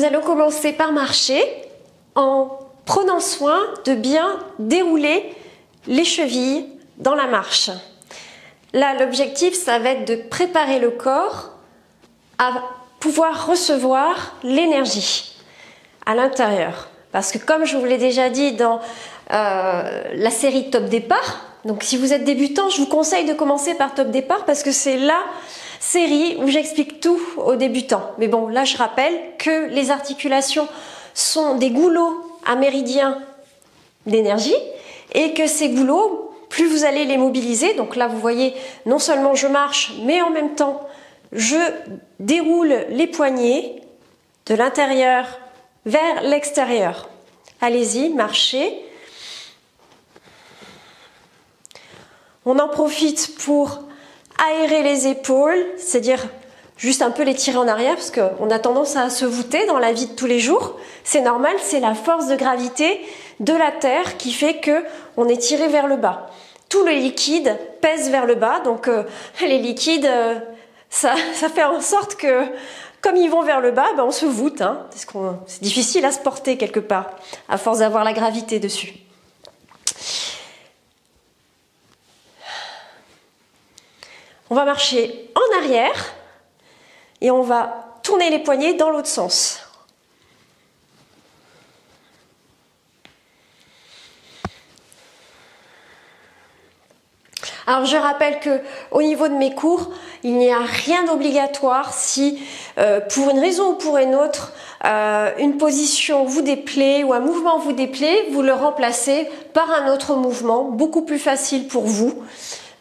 allons commencer par marcher en prenant soin de bien dérouler les chevilles dans la marche. Là, l'objectif, ça va être de préparer le corps à pouvoir recevoir l'énergie à l'intérieur. Parce que comme je vous l'ai déjà dit dans la série Top Départ, donc si vous êtes débutant, je vous conseille de commencer par Top Départ parce que c'est la série où j'explique tout aux débutants. Mais bon, là je rappelle que les articulations sont des goulots à méridien d'énergie et que ces goulots, plus vous allez les mobiliser, donc là vous voyez, non seulement je marche, mais en même temps je déroule les poignets de l'intérieur vers l'extérieur. Allez-y, marchez. On en profite pour aérer les épaules, c'est-à-dire juste un peu les tirer en arrière parce qu'on a tendance à se voûter dans la vie de tous les jours. C'est normal, c'est la force de gravité de la Terre qui fait qu'on est tiré vers le bas. Tout le liquide pèse vers le bas, donc les liquides, ça fait en sorte que comme ils vont vers le bas, on se voûte, hein, parce que c'est difficile à se porter quelque part, à force d'avoir la gravité dessus. On va marcher en arrière et on va tourner les poignets dans l'autre sens. Alors je rappelle que au niveau de mes cours, il n'y a rien d'obligatoire si pour une raison ou pour une autre, une position vous déplaît ou un mouvement vous déplaît, vous le remplacez par un autre mouvement beaucoup plus facile pour vous.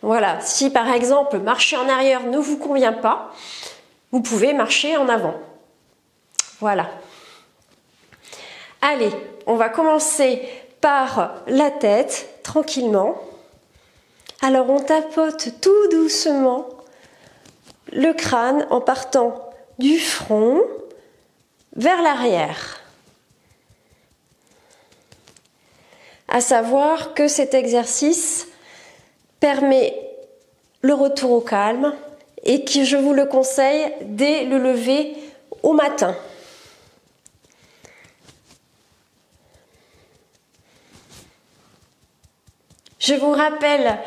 Voilà, si par exemple marcher en arrière ne vous convient pas, vous pouvez marcher en avant. Voilà. Allez, on va commencer par la tête, tranquillement. Alors on tapote tout doucement le crâne en partant du front vers l'arrière. À savoir que cet exercice permet le retour au calme et que je vous le conseille dès le lever au matin. Je vous rappelle,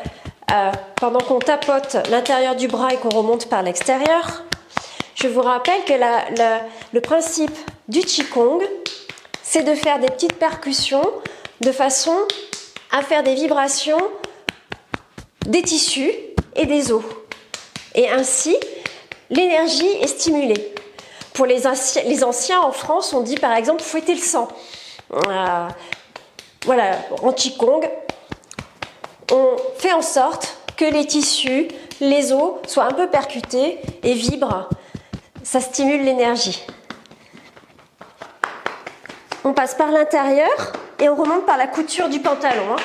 pendant qu'on tapote l'intérieur du bras et qu'on remonte par l'extérieur, je vous rappelle que le principe du Qigong, c'est de faire des petites percussions de façon à faire des vibrations des tissus et des os. Et ainsi, l'énergie est stimulée. Pour les anciens en France, on dit par exemple fouetter le sang. Voilà, en Qigong, on fait en sorte que les tissus, les os soient un peu percutés et vibrent. Ça stimule l'énergie. On passe par l'intérieur et on remonte par la couture du pantalon.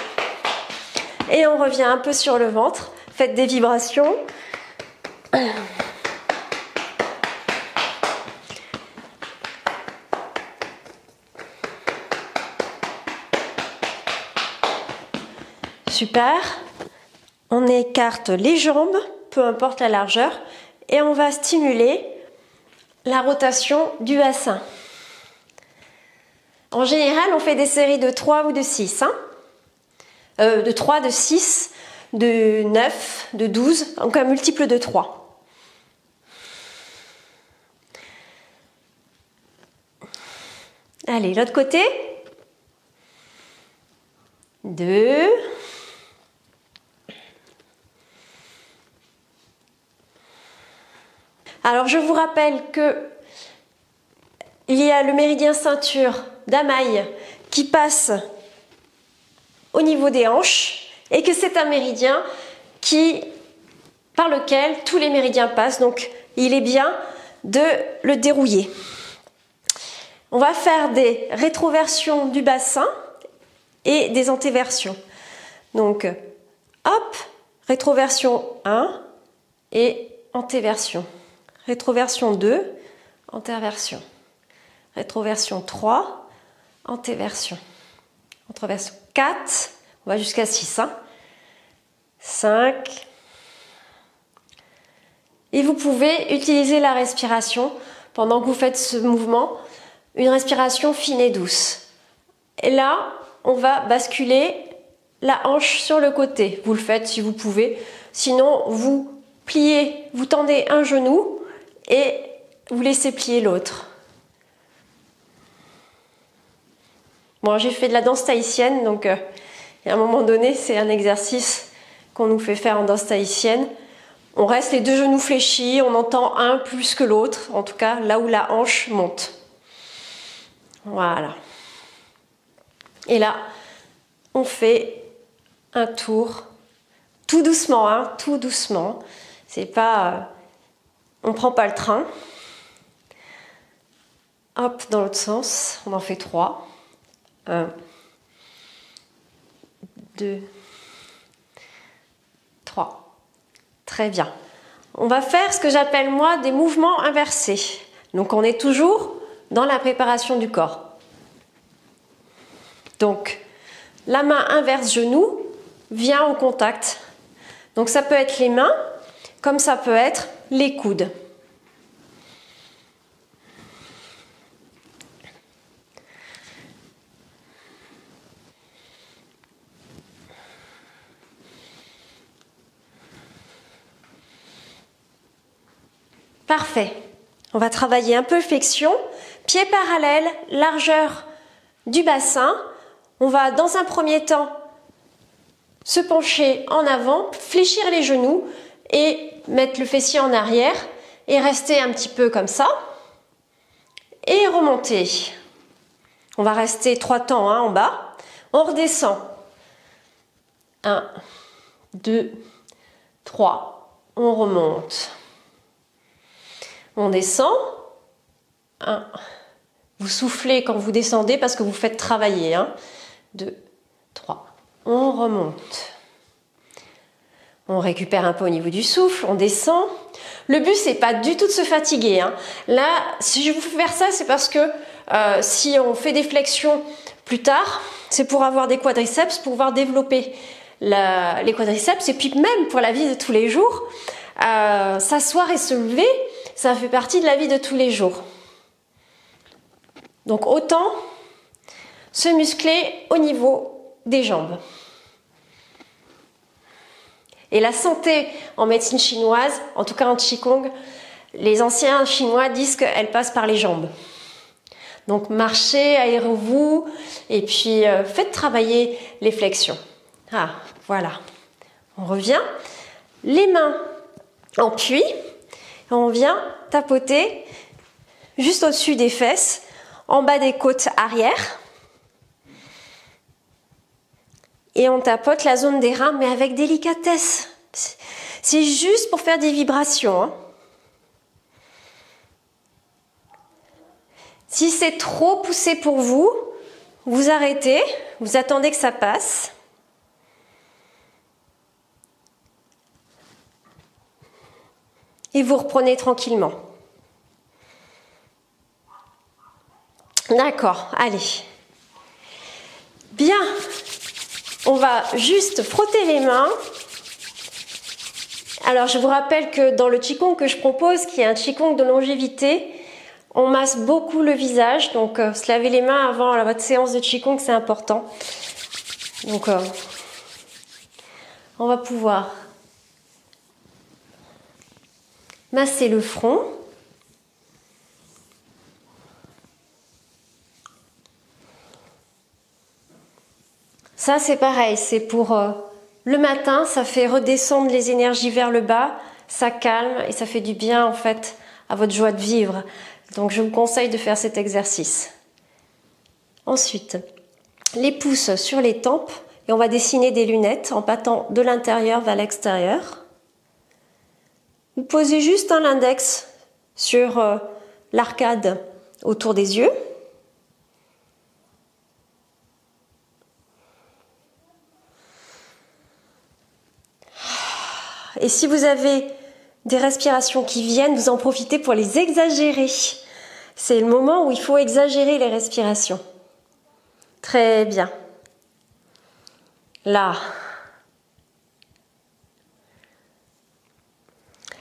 Et on revient un peu sur le ventre. Faites des vibrations. Super. On écarte les jambes, peu importe la largeur, et on va stimuler la rotation du bassin. En général, on fait des séries de 3 ou de 6. De 3, de 6, de 9, de 12, donc un multiple de 3. Allez, l'autre côté. 2. Alors, je vous rappelle que il y a le méridien ceinture d'Amaï qui passe au niveau des hanches et que c'est un méridien par lequel tous les méridiens passent. Donc, il est bien de le dérouiller. On va faire des rétroversions du bassin et des antéversions. Donc, hop, rétroversion 1 et antéversion. Rétroversion 2, antéversion. Rétroversion 3, antéversion. Antéversion 4, on va jusqu'à 6. 5. Et vous pouvez utiliser la respiration pendant que vous faites ce mouvement une respiration fine et douce. Et là, on va basculer la hanche sur le côté. Vous le faites si vous pouvez. Sinon, vous pliez, vous tendez un genou et vous laissez plier l'autre. Bon, j'ai fait de la danse tahitienne, donc à un moment donné, c'est un exercice qu'on nous fait faire en danse tahitienne. On reste les deux genoux fléchis, on entend un plus que l'autre, en tout cas là où la hanche monte. Voilà. Et là, on fait un tour, tout doucement, hein, tout doucement. C'est pas, on prend pas le train. Hop, dans l'autre sens, on en fait 3. 1, 2, 3. Très bien. On va faire ce que j'appelle moi des mouvements inversés. Donc on est toujours dans la préparation du corps. Donc la main inverse genou vient au contact. Donc ça peut être les mains, comme ça peut être les coudes. Parfait. On va travailler un peu flexion, pieds parallèles, largeur du bassin. On va dans un premier temps se pencher en avant, fléchir les genoux et mettre le fessier en arrière et rester un petit peu comme ça et remonter. On va rester 3 temps en bas. On redescend. 1, 2, 3. On remonte. On descend. 1. Vous soufflez quand vous descendez parce que vous faites travailler. 2, 3. On remonte. On récupère un peu au niveau du souffle. On descend. Le but, c'est pas du tout de se fatiguer. Là, si je vous fais faire ça, c'est parce que si on fait des flexions plus tard, c'est pour avoir des quadriceps, pour pouvoir développer les quadriceps. Et puis même pour la vie de tous les jours, s'asseoir et se lever, ça fait partie de la vie de tous les jours. Donc autant se muscler au niveau des jambes. Et la santé en médecine chinoise, en tout cas en Qigong, les anciens chinois disent qu'elle passe par les jambes. Donc marchez, aérez-vous et puis faites travailler les flexions. Ah, voilà. On revient. Les mains en puits. On vient tapoter juste au-dessus des fesses, en bas des côtes arrière. Et on tapote la zone des reins, mais avec délicatesse. C'est juste pour faire des vibrations. Si c'est trop poussé pour vous, vous arrêtez, vous attendez que ça passe. Et vous reprenez tranquillement. D'accord, allez. Bien. On va juste frotter les mains. Alors, je vous rappelle que dans le Qigong que je propose, qui est un Qigong de longévité, on masse beaucoup le visage. Donc, se laver les mains avant votre séance de Qigong, c'est important. Donc, on va pouvoir masser le front. Ça, c'est pareil, c'est pour le matin, ça fait redescendre les énergies vers le bas, ça calme et ça fait du bien en fait à votre joie de vivre. Donc je vous conseille de faire cet exercice. Ensuite, les pouces sur les tempes et on va dessiner des lunettes en battant de l'intérieur vers l'extérieur. Vous posez juste l'index sur l'arcade autour des yeux. Et si vous avez des respirations qui viennent, vous en profitez pour les exagérer. C'est le moment où il faut exagérer les respirations. Très bien. Là.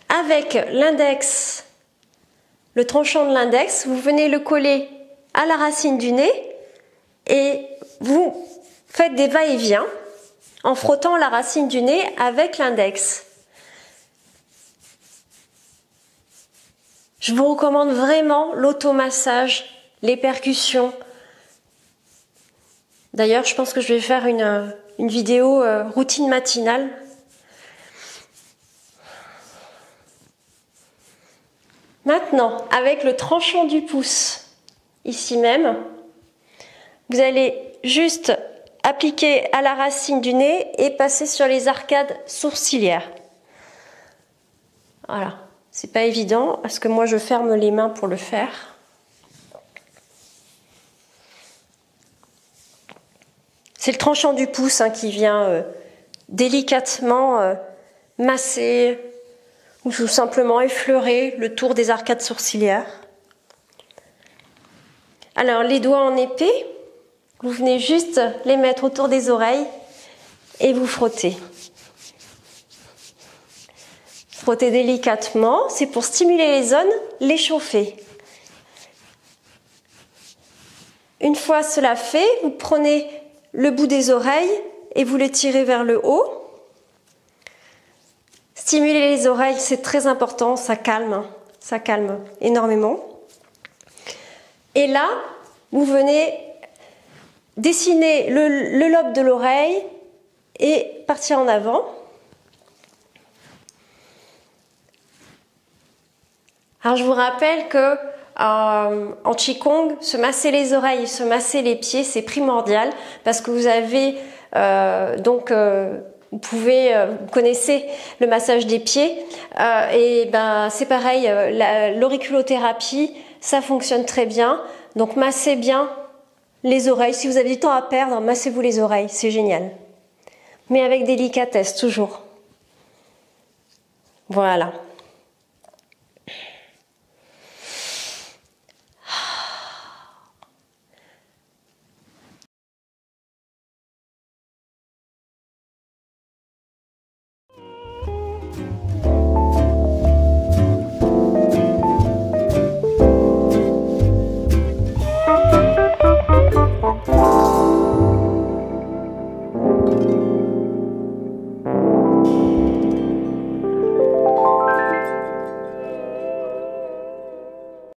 Avec l'index, le tranchant de l'index, vous venez le coller à la racine du nez et vous faites des va-et-vient en frottant la racine du nez avec l'index. Je vous recommande vraiment l'automassage, les percussions. D'ailleurs, je pense que je vais faire une vidéo routine matinale. Maintenant, avec le tranchant du pouce, ici même, vous allez juste appliquer à la racine du nez et passer sur les arcades sourcilières. Voilà, c'est pas évident parce que moi je ferme les mains pour le faire. C'est le tranchant du pouce hein, qui vient délicatement masser ou tout simplement effleurer le tour des arcades sourcilières. Alors les doigts en épée, vous venez juste les mettre autour des oreilles et vous frottez. Frottez délicatement, c'est pour stimuler les zones, les chauffer. Une fois cela fait, vous prenez le bout des oreilles et vous les tirez vers le haut. Stimuler les oreilles, c'est très important, ça calme énormément. Et là, vous venez dessiner le lobe de l'oreille et partir en avant. Alors je vous rappelle que en Qigong, se masser les oreilles, se masser les pieds, c'est primordial parce que vous avez vous connaissez le massage des pieds et ben c'est pareil, l'auriculothérapie, ça fonctionne très bien. Donc massez bien les oreilles. Si vous avez du temps à perdre, massez-vous les oreilles, c'est génial. Mais avec délicatesse toujours. Voilà.